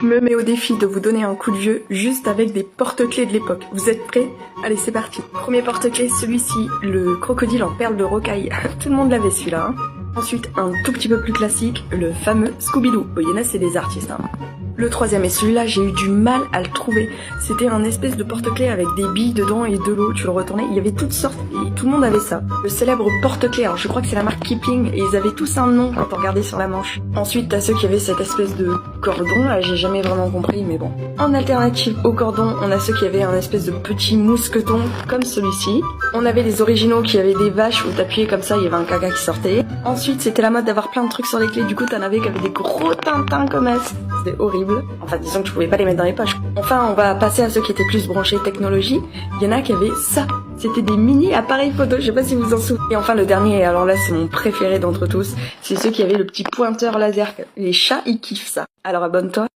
Je me mets au défi de vous donner un coup de vieux juste avec des porte-clés de l'époque. Vous êtes prêts? Allez, c'est parti. Premier porte-clés, celui-ci, le crocodile en perles de rocaille. Tout le monde l'avait celui-là. Hein. Ensuite, un tout petit peu plus classique, le fameux Scooby-Doo. Il y en a, c'est des artistes. Hein. Le troisième, et celui-là, j'ai eu du mal à le trouver. C'était un espèce de porte-clés avec des billes dedans et de l'eau. Tu le retournais. Il y avait toutes sortes et tout le monde avait ça. Le célèbre porte-clés. Alors, je crois que c'est la marque Kipling et ils avaient tous un nom quand on regardait sur la manche. Ensuite, t'as ceux qui avaient cette espèce de cordon. Là, j'ai jamais vraiment compris, mais bon. En alternative au cordon, on a ceux qui avaient un espèce de petit mousqueton comme celui-ci. On avait les originaux qui avaient des vaches où t'appuyais comme ça, il y avait un caca qui sortait. Ensuite, c'était la mode d'avoir plein de trucs sur les clés. Du coup, t'en avais qui avaient des gros tintins comme ça. C'était horrible. Enfin, disons que je pouvais pas les mettre dans les poches. Enfin, on va passer à ceux qui étaient plus branchés technologie. Il y en a qui avaient ça. C'était des mini appareils photo. Je sais pas si vous en souvenez. Et enfin, le dernier, alors là, c'est mon préféré d'entre tous. C'est ceux qui avaient le petit pointeur laser. Les chats, ils kiffent ça. Alors abonne-toi.